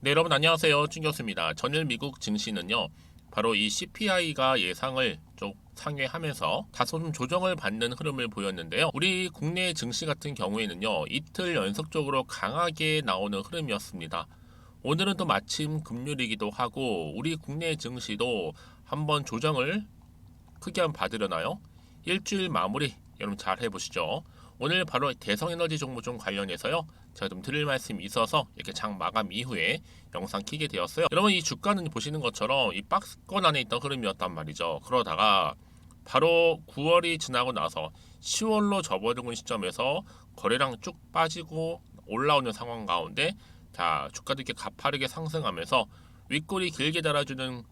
네, 여러분 안녕하세요. 춘교수입니다. 전일 미국 증시는요, 바로 이 CPI가 예상을 좀 상회하면서 다소 좀 조정을 받는 흐름을 보였는데요. 우리 국내 증시 같은 경우에는요, 이틀 연속적으로 강하게 나오는 흐름이었습니다. 오늘은 또 마침 금요일이기도 하고, 우리 국내 증시도 한번 조정을 크게 한번 받으려나요? 일주일 마무리 여러분 잘 해보시죠. 오늘 바로 대성에너지 종목 좀 관련해서요. 제가 좀 드릴 말씀이 있어서 이렇게 장 마감 이후에 영상 키게 되었어요. 여러분 이 주가는 보시는 것처럼 이 박스권 안에 있던 흐름이었단 말이죠. 그러다가 바로 9월이 지나고 나서 10월로 접어드는 시점에서 거래량 쭉 빠지고 올라오는 상황 가운데 자 주가도 이렇게 가파르게 상승하면서 윗골이 길게 달아주는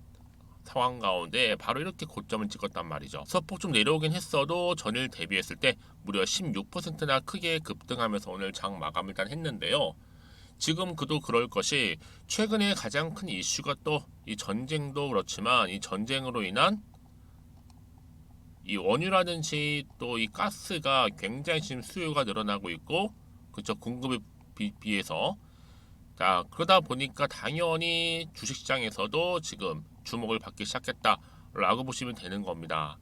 상황 가운데 바로 이렇게 고점을 찍었단 말이죠. 소폭 좀 내려오긴 했어도 전일 대비했을 때 무려 16%나 크게 급등하면서 오늘 장 마감을 일단 했는데요. 지금 그도 그럴 것이 최근에 가장 큰 이슈가 또 이 전쟁도 그렇지만 이 전쟁으로 인한 이 원유라든지 또 이 가스가 굉장히 지금 수요가 늘어나고 있고 그쵸 공급에 비해서 자, 그러다 보니까 당연히 주식시장에서도 지금 주목을 받기 시작했다라고 보시면 되는 겁니다.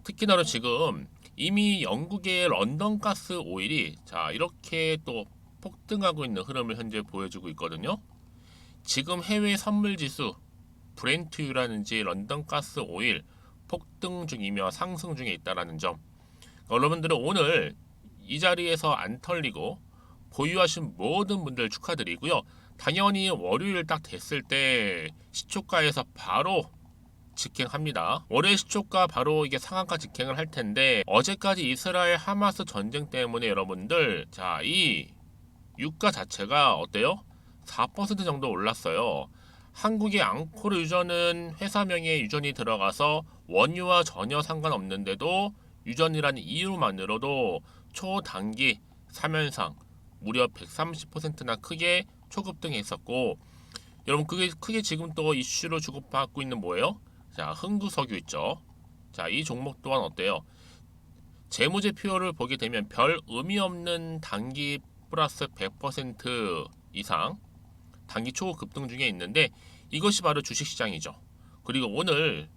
특히나 지금 이미 영국의 런던 가스 오일이 자, 이렇게 또 폭등하고 있는 흐름을 현재 보여주고 있거든요. 지금 해외 선물 지수 브렌트유라든지 런던 가스 오일 폭등 중이며 상승 중에 있다라는 점. 여러분들은 오늘 이 자리에서 안 털리고 보유하신 모든 분들 축하드리고요. 당연히 월요일 딱 됐을 때 시초가에서 바로 직행합니다. 월요일 시초가 바로 이게 상한가 직행을 할 텐데 어제까지 이스라엘 하마스 전쟁 때문에 여러분들 자, 이 유가 자체가 어때요? 4% 정도 올랐어요. 한국의 앙코르 유전은 회사명에 유전이 들어가서 원유와 전혀 상관없는데도 유전이라는 이유만으로도 초단기 3연상 무려 130%나 크게 초급등했었고 여러분 그게 크게 지금 또 이슈로 주고받고 있는 뭐예요? 자 흥구석유 있죠. 자 이 종목 또한 어때요? 재무제표를 보게 되면 별 의미 없는 단기 플러스 100% 이상 단기 초급등 중에 있는데 이것이 바로 주식시장이죠. 그리고 오늘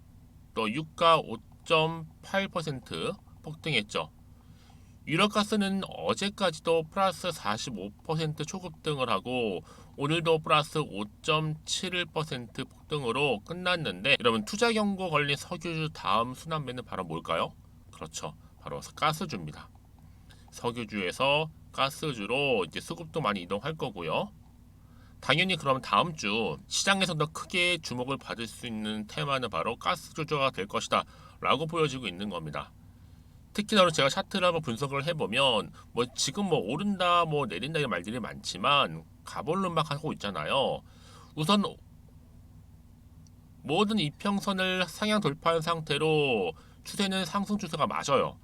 또 유가 5.8% 폭등했죠. 유럽가스는 어제까지도 플러스 45% 초급등을 하고 오늘도 플러스 5.71% 폭등으로 끝났는데 여러분 투자 경고 걸린 석유주 다음 순환매는 바로 뭘까요? 그렇죠. 바로 가스주입니다. 석유주에서 가스주로 이제 수급도 많이 이동할 거고요. 당연히 그럼 다음 주 시장에서 더 크게 주목을 받을 수 있는 테마는 바로 가스주가 될 것이다 라고 보여지고 있는 겁니다. 특히나 제가 차트를 한번 분석을 해보면 뭐 지금 뭐 오른다 뭐 내린다 이런 말들이 많지만 가볼름막 하고 있잖아요. 우선 모든 이평선을 상향 돌파한 상태로 추세는 상승 추세가 맞아요.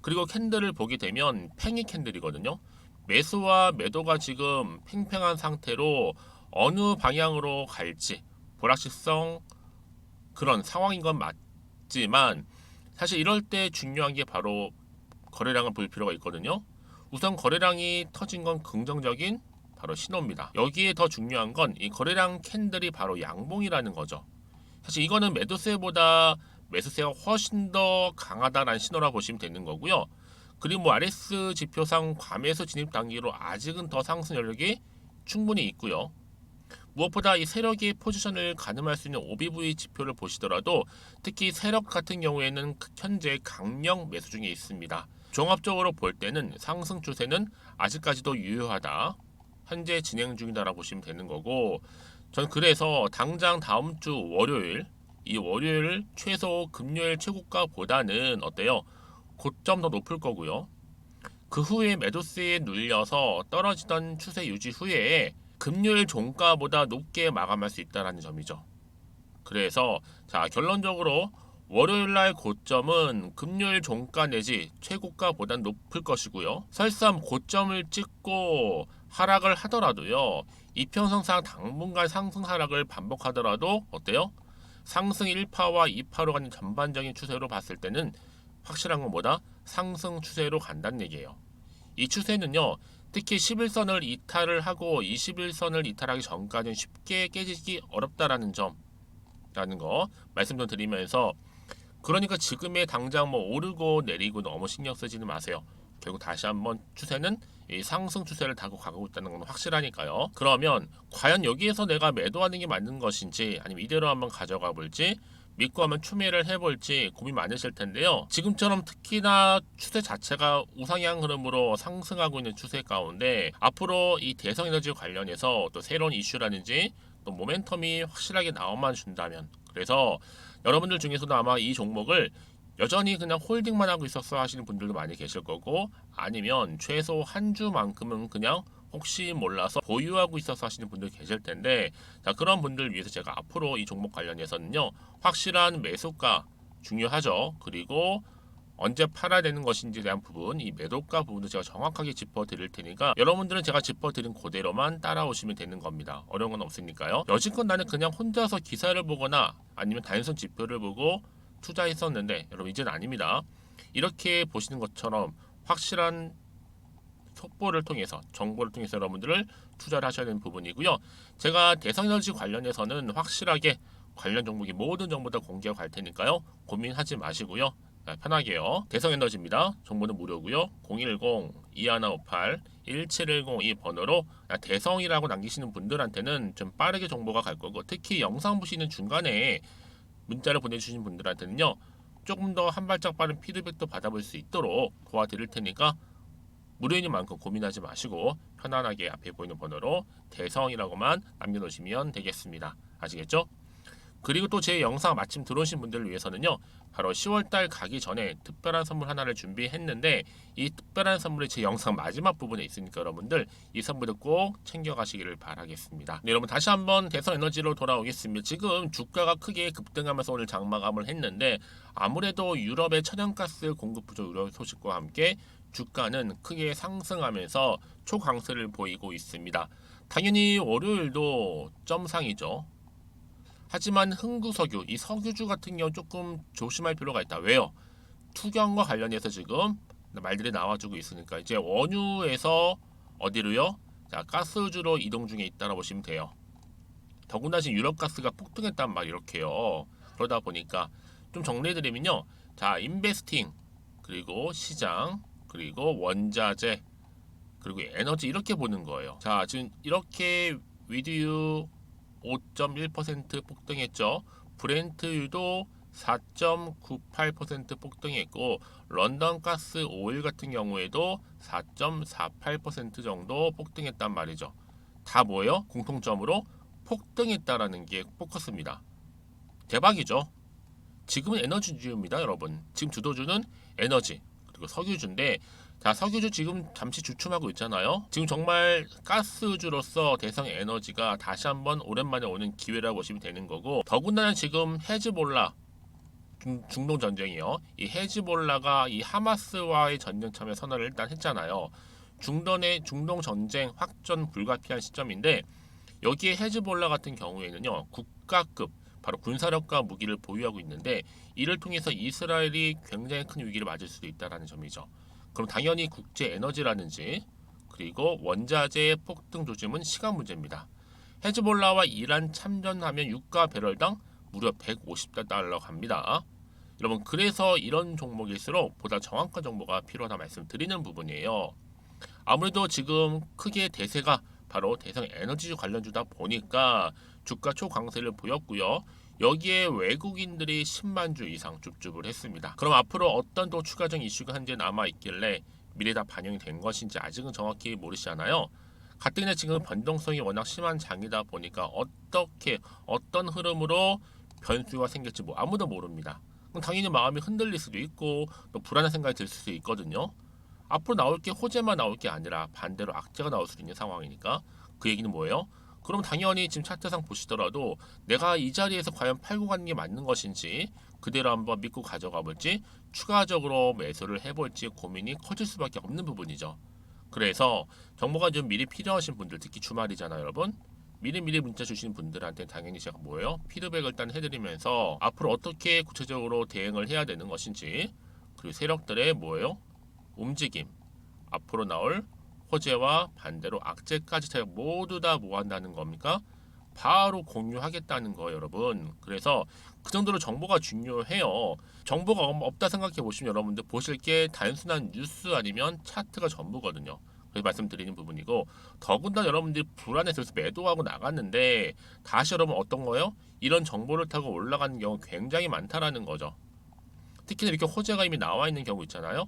그리고 캔들을 보게 되면 팽이 캔들이거든요. 매수와 매도가 지금 팽팽한 상태로 어느 방향으로 갈지 불확실성 그런 상황인 건 맞지만 사실 이럴 때 중요한 게 바로 거래량을 볼 필요가 있거든요. 우선 거래량이 터진 건 긍정적인 바로 신호입니다. 여기에 더 중요한 건 이 거래량 캔들이 바로 양봉이라는 거죠. 사실 이거는 매도세보다 매수세가 훨씬 더 강하다는 신호라 보시면 되는 거고요. 그리고 뭐 RS 지표상 과매수 진입 단계로 아직은 더 상승 여력이 충분히 있고요. 무엇보다 이 세력의 포지션을 가늠할 수 있는 OBV 지표를 보시더라도 특히 세력 같은 경우에는 현재 강력 매수 중에 있습니다. 종합적으로 볼 때는 상승 추세는 아직까지도 유효하다. 현재 진행 중이다라고 보시면 되는 거고 전 그래서 당장 다음 주 월요일 이 월요일 최소 금요일 최고가보다는 어때요? 고점 더 높을 거고요. 그 후에 매도세에 눌려서 떨어지던 추세 유지 후에 금요일 종가보다 높게 마감할 수 있다는 점이죠. 그래서 자 결론적으로 월요일날 고점은 금요일 종가 내지 최고가보다 높을 것이고요. 설사 고점을 찍고 하락을 하더라도요. 이평선상 당분간 상승 하락을 반복하더라도 어때요? 상승 1파와 2파로 가는 전반적인 추세로 봤을 때는 확실한 건 뭐다? 상승 추세로 간다는 얘기예요. 이 추세는요. 특히 11선을 이탈을 하고 21선을 이탈하기 전까지는 쉽게 깨지기 어렵다라는 점라는 거 말씀 좀 드리면서, 그러니까 지금의 당장 뭐 오르고 내리고 너무 신경 쓰지는 마세요. 결국 다시 한번 추세는 이 상승 추세를 타고 가고 있다는 건 확실하니까요. 그러면 과연 여기에서 내가 매도하는 게 맞는 것인지, 아니면 이대로 한번 가져가 볼지, 믿고 한번 추매를 해볼지 고민 많으실 텐데요. 지금처럼 특히나 추세 자체가 우상향 흐름으로 상승하고 있는 추세 가운데 앞으로 이 대성에너지 관련해서 또 새로운 이슈라든지 또 모멘텀이 확실하게 나와만 준다면, 그래서 여러분들 중에서도 아마 이 종목을 여전히 그냥 홀딩만 하고 있었어 하시는 분들도 많이 계실 거고, 아니면 최소 한 주만큼은 그냥 혹시 몰라서 보유하고 있어서 하시는 분들 계실 텐데, 자, 그런 분들 위해서 제가 앞으로 이 종목 관련해서는요, 확실한 매수가 중요하죠. 그리고 언제 팔아야 되는 것인지에 대한 부분, 이 매도가 부분도 제가 정확하게 짚어드릴 테니까 여러분들은 제가 짚어드린 그대로만 따라오시면 되는 겁니다. 어려운 건 없으니까요. 여지껏 나는 그냥 혼자서 기사를 보거나 아니면 단순 지표를 보고 투자했었는데, 여러분 이제는 아닙니다. 이렇게 보시는 것처럼 확실한 속보를 통해서, 정보를 통해서 여러분들을 투자를 하셔야 되는 부분이고요. 제가 대성에너지 관련해서는 확실하게 관련 종목이 모든 정보 다 공개하고 갈 테니까요. 고민하지 마시고요. 편하게요. 대성에너지입니다. 정보는 무료고요. 010-2158-1710 이 번호로 대성이라고 남기시는 분들한테는 좀 빠르게 정보가 갈 거고, 특히 영상 보시는 중간에 문자를 보내주신 분들한테는요, 조금 더 한 발짝 빠른 피드백도 받아볼 수 있도록 도와드릴 테니까 무료인 만큼 고민하지 마시고 편안하게 앞에 보이는 번호로 대성이라고만 남겨놓으시면 되겠습니다. 아시겠죠? 그리고 또 제 영상 마침 들어오신 분들을 위해서는요, 바로 10월달 가기 전에 특별한 선물 하나를 준비했는데, 이 특별한 선물이 제 영상 마지막 부분에 있으니까 여러분들 이 선물을 꼭 챙겨가시기를 바라겠습니다. 네, 여러분 다시 한번 대성에너지로 돌아오겠습니다. 지금 주가가 크게 급등하면서 오늘 장마감을 했는데, 아무래도 유럽의 천연가스 공급 부족 우려 소식과 함께 주가는 크게 상승하면서 초강세를 보이고 있습니다. 당연히 월요일도 점상이죠. 하지만 흥구석유, 이 석유주 같은 경우 조금 조심할 필요가 있다. 왜요? 투경과 관련해서 지금 말들이 나와주고 있으니까 이제 원유에서 어디로요? 자, 가스주로 이동 중에 있다고 보시면 돼요. 더군다나 지금 유럽 가스가 폭등했단 말 이렇게요. 그러다 보니까 좀 정리해드리면요. 자, 인베스팅, 그리고 시장, 그리고 원자재, 그리고 에너지 이렇게 보는 거예요. 자, 지금 이렇게 위드유 5.1% 폭등했죠. 브렌트유도 4.98% 폭등했고, 런던가스 오일 같은 경우에도 4.48% 정도 폭등했단 말이죠. 다 뭐예요? 공통점으로 폭등했다라는 게 포커스입니다. 대박이죠. 지금은 에너지주입니다, 여러분. 지금 주도주는 에너지 그리고 석유주인데, 자, 석유주 지금 잠시 주춤하고 있잖아요. 지금 정말 가스주로서 대성에너지가 다시 한번 오랜만에 오는 기회라고 보시면 되는 거고, 더군다나 지금 헤즈볼라 중동 전쟁이요. 이 헤즈볼라가 이 하마스와의 전쟁 참여 선언을 일단 했잖아요. 중동 전쟁 확전 불가피한 시점인데, 여기에 헤즈볼라 같은 경우에는요, 국가급 바로 군사력과 무기를 보유하고 있는데, 이를 통해서 이스라엘이 굉장히 큰 위기를 맞을 수도 있다는 점이죠. 그럼 당연히 국제 에너지라든지 그리고 원자재 폭등 조짐은 시간 문제입니다. 헤즈볼라와 이란 참전하면 유가 배럴당 무려 150달러 갑니다. 여러분, 그래서 이런 종목일수록 보다 정확한 정보가 필요하다 말씀드리는 부분이에요. 아무래도 지금 크게 대세가 바로 대성 에너지 관련주다 보니까 주가 초강세를 보였고요. 여기에 외국인들이 10만 주 이상 줍줍을 했습니다. 그럼 앞으로 어떤 또 추가적인 이슈가 현재 남아 있길래 미래에 다 반영이 된 것인지 아직은 정확히 모르시잖아요. 가뜩이나 지금 변동성이 워낙 심한 장이다 보니까 어떤 흐름으로 변수가 생길지 뭐 아무도 모릅니다. 그럼 당연히 마음이 흔들릴 수도 있고 또 불안한 생각이 들 수도 있거든요. 앞으로 나올 게 호재만 나올 게 아니라 반대로 악재가 나올 수도 있는 상황이니까, 그 얘기는 뭐예요? 그럼 당연히 지금 차트상 보시더라도 내가 이 자리에서 과연 팔고 가는 게 맞는 것인지, 그대로 한번 믿고 가져가 볼지, 추가적으로 매수를 해볼지 고민이 커질 수밖에 없는 부분이죠. 그래서 정보가 좀 미리 필요하신 분들, 특히 주말이잖아요, 여러분. 미리 문자 주신 분들한테 당연히 제가 뭐예요? 피드백을 일단 해드리면서 앞으로 어떻게 구체적으로 대응을 해야 되는 것인지, 그리고 세력들의 뭐예요? 움직임, 앞으로 나올 호재와 반대로 악재까지 제가 모두 다 뭐 한다는 겁니까? 바로 공유하겠다는 거예요, 여러분. 그래서 그 정도로 정보가 중요해요. 정보가 없다 생각해 보시면 여러분들 보실 게 단순한 뉴스 아니면 차트가 전부거든요. 그래서 말씀드리는 부분이고, 더군다나 여러분들이 불안해서 매도하고 나갔는데 다시 여러분 어떤 거예요? 이런 정보를 타고 올라가는 경우 굉장히 많다라는 거죠. 특히 이렇게 호재가 이미 나와 있는 경우 있잖아요.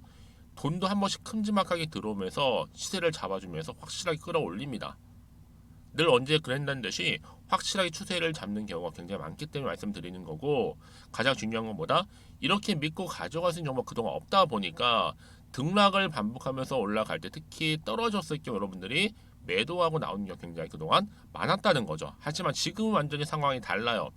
돈도 한 번씩 큼지막하게 들어오면서 시세를 잡아주면서 확실하게 끌어올립니다. 늘 언제 그랬다는 듯이 확실하게 추세를 잡는 경우가 굉장히 많기 때문에 말씀드리는 거고, 가장 중요한 건 뭐다? 이렇게 믿고 가져갈 수 있는 정보가 그동안 없다 보니까 등락을 반복하면서 올라갈 때 특히 떨어졌을 경우 여러분들이 매도하고 나오는 경우가 굉장히 그동안 많았다는 거죠. 하지만 지금은 완전히 상황이 달라요.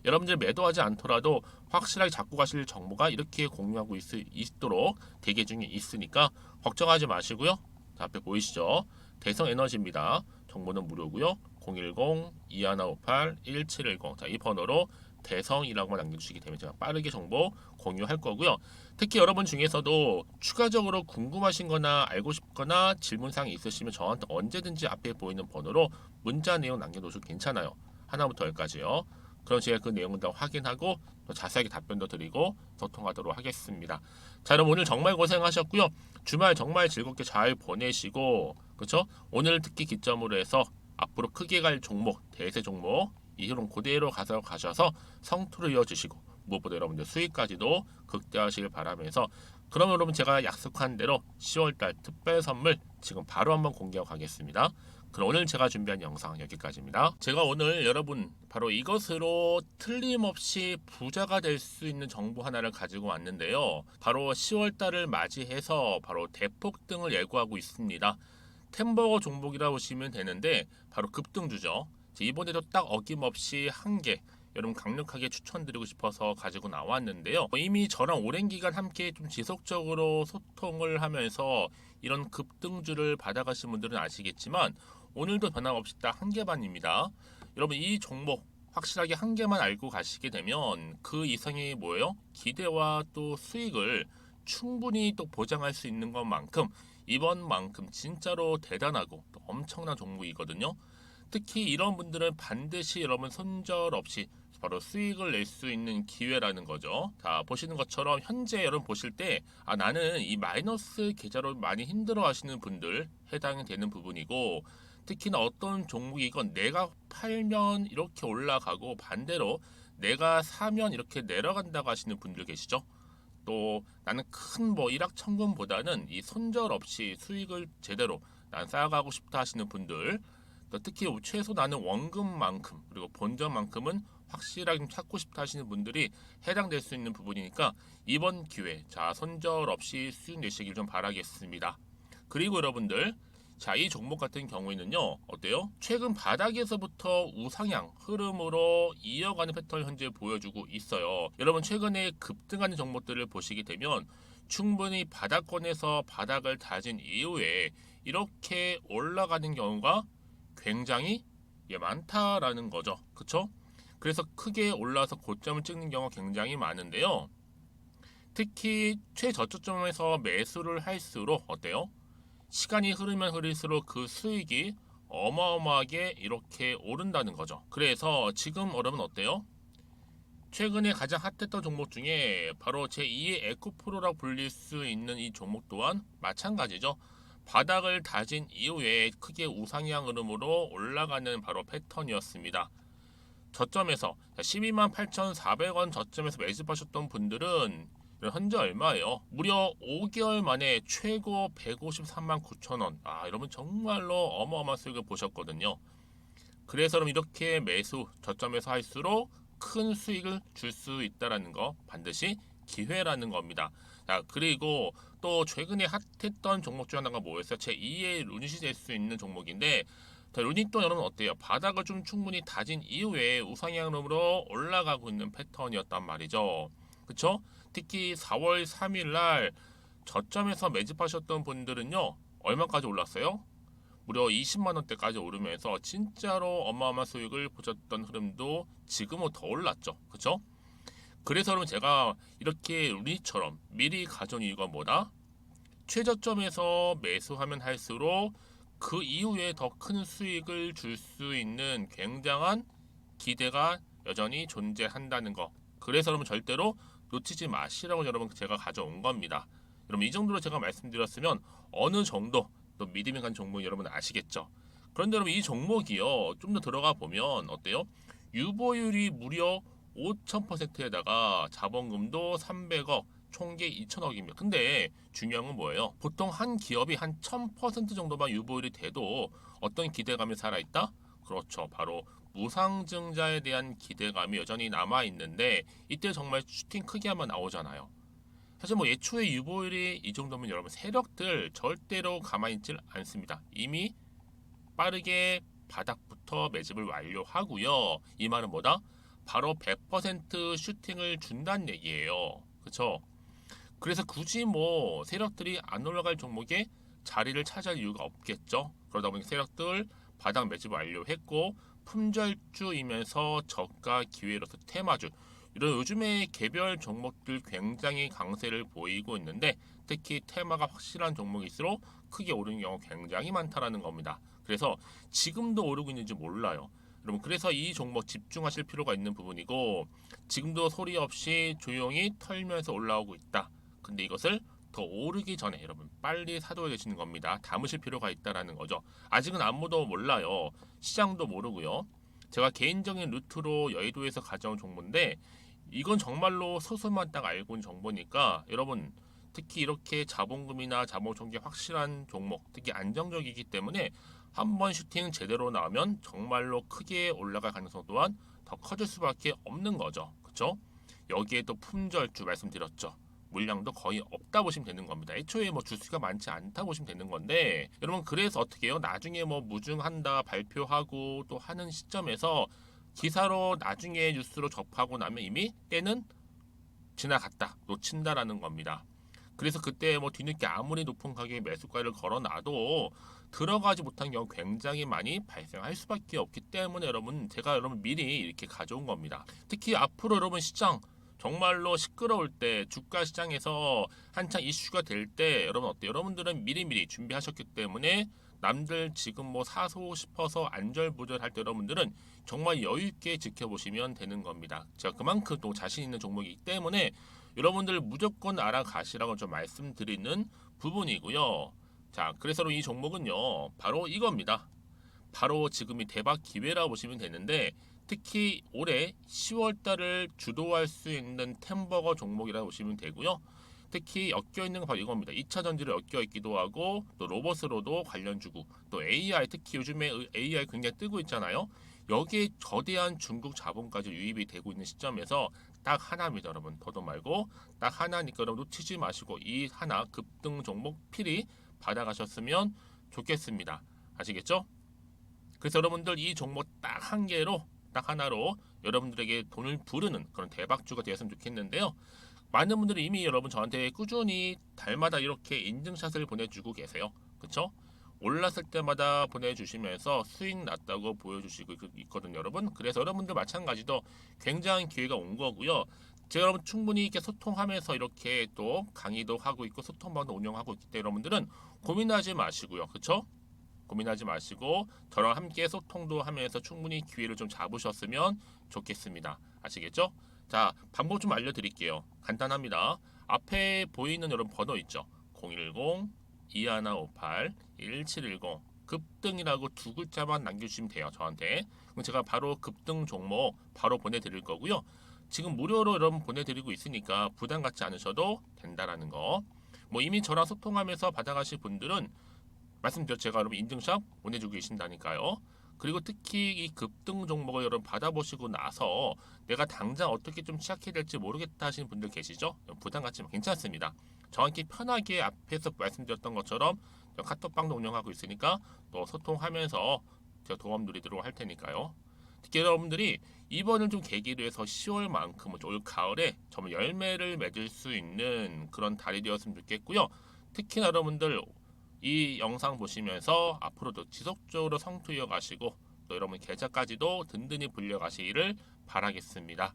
여러분들 매도하지 않더라도 확실하게 잡고 가실 정보가 이렇게 공유하고 있도록 대기 중에 있으니까 걱정하지 마시고요. 자, 앞에 보이시죠? 대성에너지입니다. 정보는 무료고요. 010-2158-1710. 자, 이 번호로 대성이라고만 남겨주시게 되면 제가 빠르게 정보 공유할 거고요. 특히 여러분 중에서도 추가적으로 궁금하신 거나 알고 싶거나 질문사항이 있으시면 저한테 언제든지 앞에 보이는 번호로 문자 내용 남겨놓으셔도 괜찮아요. 하나부터 열까지요. 그럼 제가 그 내용을 다 확인하고 또 자세하게 답변도 드리고 소통하도록 하겠습니다. 자, 여러분 오늘 정말 고생하셨고요. 주말 정말 즐겁게 잘 보내시고, 그렇죠? 오늘 특히 기점으로 해서 앞으로 크게 갈 종목, 대세 종목 이 흐름 그대로 가셔서 성투를 이어주시고, 무엇보다 여러분들 수익까지도 극대화하시길 바라면서, 그럼 여러분 제가 약속한 대로 10월달 특별 선물 지금 바로 한번 공개하고 가겠습니다. 그럼 오늘 제가 준비한 영상 여기까지입니다. 제가 오늘 여러분 바로 이것으로 틀림없이 부자가 될 수 있는 정보 하나를 가지고 왔는데요. 바로 10월달을 맞이해서 바로 대폭등을 예고하고 있습니다. 템버거 종목이라 보시면 되는데 바로 급등주죠. 이번에도 딱 어김없이 한 개 여러분 강력하게 추천드리고 싶어서 가지고 나왔는데요. 이미 저랑 오랜 기간 함께 좀 지속적으로 소통을 하면서 이런 급등주를 받아가신 분들은 아시겠지만 오늘도 변함없이 딱 한 개만입니다. 여러분 이 종목 확실하게 한 개만 알고 가시게 되면 그 이상의 뭐예요? 기대와 또 수익을 충분히 또 보장할 수 있는 것만큼 이번만큼 진짜로 대단하고 또 엄청난 종목이거든요. 특히 이런 분들은 반드시 여러분 손절 없이 바로 수익을 낼 수 있는 기회라는 거죠. 자, 보시는 것처럼 현재 여러분 보실 때 나는 이 마이너스 계좌로 많이 힘들어 하시는 분들 해당이 되는 부분이고, 특히나 어떤 종목이건 내가 팔면 이렇게 올라가고 반대로 내가 사면 이렇게 내려간다고 하시는 분들 계시죠. 또 나는 큰 뭐 일확천금보다는 이 손절 없이 수익을 제대로 난 쌓아가고 싶다 하시는 분들, 또 특히 최소 나는 원금만큼 그리고 본전만큼은 확실하게 찾고 싶다 하시는 분들이 해당될 수 있는 부분이니까 이번 기회 자 손절 없이 수익 내시길 좀 바라겠습니다. 그리고 여러분들 자, 이 종목 같은 경우에는요 어때요? 최근 바닥에서부터 우상향 흐름으로 이어가는 패턴을 현재 보여주고 있어요. 여러분 최근에 급등하는 종목들을 보시게 되면 충분히 바닥권에서 바닥을 다진 이후에 이렇게 올라가는 경우가 굉장히 많다라는 거죠. 그쵸? 그래서 크게 올라서 고점을 찍는 경우가 굉장히 많은데요. 특히 최저점에서 매수를 할수록 어때요? 시간이 흐르면 흐를수록 그 수익이 어마어마하게 이렇게 오른다는 거죠. 그래서 지금 여러분 어때요? 최근에 가장 핫했던 종목 중에 바로 제2의 에코프로라고 불릴 수 있는 이 종목 또한 마찬가지죠. 바닥을 다진 이후에 크게 우상향 흐름으로 올라가는 바로 패턴이었습니다. 저점에서 128,400원 저점에서 매집하셨던 분들은 현재 얼마예요? 무려 5개월 만에 최고 153만 9천원. 여러분 정말로 어마어마한 수익을 보셨거든요. 그래서 여러분 이렇게 매수 저점에서 할수록 큰 수익을 줄 수 있다는 거 반드시 기회라는 겁니다. 자, 그리고 또 최근에 핫했던 종목 중 하나가 뭐였어요? 제2의 루닛이 될 수 있는 종목인데, 자, 루닛도 여러분 어때요? 바닥을 좀 충분히 다진 이후에 우상향으로 올라가고 있는 패턴이었단 말이죠. 그쵸? 특히 4월 3일 날 저점에서 매집하셨던 분들은요 얼마까지 올랐어요? 무려 20만 원대까지 오르면서 진짜로 어마어마한 수익을 보셨던 흐름도 지금은 더 올랐죠. 그쵸? 그래서 여러분 제가 이렇게 루닛처럼 미리 가져온 이유가 뭐다? 최저점에서 매수하면 할수록 그 이후에 더 큰 수익을 줄 수 있는 굉장한 기대가 여전히 존재한다는 거. 그래서 여러분 절대로 놓치지 마시라고 여러분 제가 가져온 겁니다. 여러분 이 정도로 제가 말씀드렸으면 어느 정도 또 믿음이 간 종목 여러분 아시겠죠? 그런데 여러분 이 종목이요 좀 더 들어가 보면 어때요? 유보율이 무려 5,000%에다가 자본금도 300억, 총계 2천억입니다. 근데 중요한 건 뭐예요? 보통 한 기업이 한 1000% 정도만 유보율이 돼도 어떤 기대감이 살아있다? 그렇죠. 바로 무상증자에 대한 기대감이 여전히 남아 있는데 이때 정말 슈팅 크게 하면 나오잖아요. 사실 뭐 예초에 유보율이 이 정도면 여러분 세력들 절대로 가만히 있질 않습니다. 이미 빠르게 바닥부터 매집을 완료하고요. 이 말은 뭐다? 바로 100% 슈팅을 준다는 얘기예요. 그렇죠? 그래서 굳이 뭐 세력들이 안 올라갈 종목에 자리를 차지할 이유가 없겠죠. 그러다 보니 세력들 바닥 매집 완료했고 품절주이면서 저가 기회로서 테마주 이런 요즘에 개별 종목들 굉장히 강세를 보이고 있는데 특히 테마가 확실한 종목일수록 크게 오르는 경우 굉장히 많다라는 겁니다. 그래서 지금도 오르고 있는지 몰라요. 여러분 그래서 이 종목 집중하실 필요가 있는 부분이고 지금도 소리 없이 조용히 털면서 올라오고 있다. 근데 이것을 더 오르기 전에 여러분 빨리 사둬야 되시는 겁니다. 담으실 필요가 있다라는 거죠. 아직은 아무도 몰라요. 시장도 모르고요. 제가 개인적인 루트로 여의도에서 가져온 정보인데 이건 정말로 소수만 딱 알고 있는 정보니까 여러분 특히 이렇게 자본금이나 자본총계 확실한 종목 특히 안정적이기 때문에 한번 슈팅 제대로 나오면 정말로 크게 올라갈 가능성 또한 더 커질 수밖에 없는 거죠. 그렇죠? 여기에 또 품절주 말씀드렸죠. 물량도 거의 없다 보시면 되는 겁니다. 애초에 뭐 주수가 많지 않다 보시면 되는 건데 여러분 그래서 어떻게 해요? 나중에 뭐 무증한다 발표하고 또 하는 시점에서 기사로 나중에 뉴스로 접하고 나면 이미 때는 지나갔다 놓친다라는 겁니다. 그래서 그때 뭐 뒤늦게 아무리 높은 가격에 매수가를 걸어놔도 들어가지 못한 경우 굉장히 많이 발생할 수밖에 없기 때문에 여러분 제가 여러분 미리 이렇게 가져온 겁니다. 특히 앞으로 여러분 시장 정말로 시끄러울 때 주가 시장에서 한창 이슈가 될 때 여러분 어때요? 여러분들은 미리미리 준비하셨기 때문에 남들 지금 뭐 사고 싶어서 안절부절할 때 여러분들은 정말 여유 있게 지켜보시면 되는 겁니다. 제가 그만큼 또 자신 있는 종목이기 때문에 여러분들 무조건 알아가시라고 좀 말씀드리는 부분이고요. 자, 그래서 이 종목은요, 바로 이겁니다. 바로 지금이 대박 기회라 보시면 되는데 특히 올해 10월 달을 주도할 수 있는 템버거 종목이라고 보시면 되고요. 특히 엮여 있는 건 바로 이겁니다. 2차 전지를 엮여 있기도 하고 또 로봇으로도 관련 주고 또 AI 특히 요즘에 AI 굉장히 뜨고 있잖아요. 여기에 거대한 중국 자본까지 유입이 되고 있는 시점에서 딱 하나입니다, 여러분. 더도 말고 딱 하나니까 여러분 놓치지 마시고 이 하나 급등 종목 필히 받아가셨으면 좋겠습니다. 아시겠죠? 그래서 여러분들 이 종목 딱 한 개로 딱 하나로 여러분들에게 돈을 부르는 그런 대박주가 되었으면 좋겠는데요. 많은 분들이 이미 여러분 저한테 꾸준히 달마다 이렇게 인증샷을 보내주고 계세요. 그쵸? 올랐을 때마다 보내주시면서 수익 났다고 보여주시고 있거든요, 여러분. 그래서 여러분들 마찬가지도 굉장한 기회가 온 거고요. 제가 여러분 충분히 이렇게 소통하면서 이렇게 또 강의도 하고 있고 소통방도 운영하고 있기 때문에 여러분들은 고민하지 마시고요. 그쵸? 고민하지 마시고 저랑 함께 소통도 하면서 충분히 기회를 좀 잡으셨으면 좋겠습니다. 아시겠죠? 자, 방법 좀 알려드릴게요. 간단합니다. 앞에 보이는 여러분 번호 있죠? 010-2158-1710 급등이라고 두 글자만 남겨주시면 돼요. 저한테. 그럼 제가 바로 급등 종목 바로 보내드릴 거고요. 지금 무료로 여러분 보내드리고 있으니까 부담 갖지 않으셔도 된다라는 거. 뭐 이미 저랑 소통하면서 받아가실 분들은 말씀드렸죠. 제가 여러분 인증샷 보내주고 계신다니까요. 그리고 특히 이 급등 종목을 여러분 받아보시고 나서 내가 당장 어떻게 좀 시작해야 될지 모르겠다 하시는 분들 계시죠? 부담 갖지만 괜찮습니다. 저한테 편하게 앞에서 말씀드렸던 것처럼 카톡방도 운영하고 있으니까 또 소통하면서 제가 도움 드리도록 할 테니까요. 특히 여러분들이 이번을 좀 계기로 해서 10월만큼은 올 가을에 정말 열매를 맺을 수 있는 그런 달이 되었으면 좋겠고요. 특히나 여러분들 이 영상 보시면서 앞으로도 지속적으로 성투 이어가시고 또 여러분 계좌까지도 든든히 불려가시기를 바라겠습니다.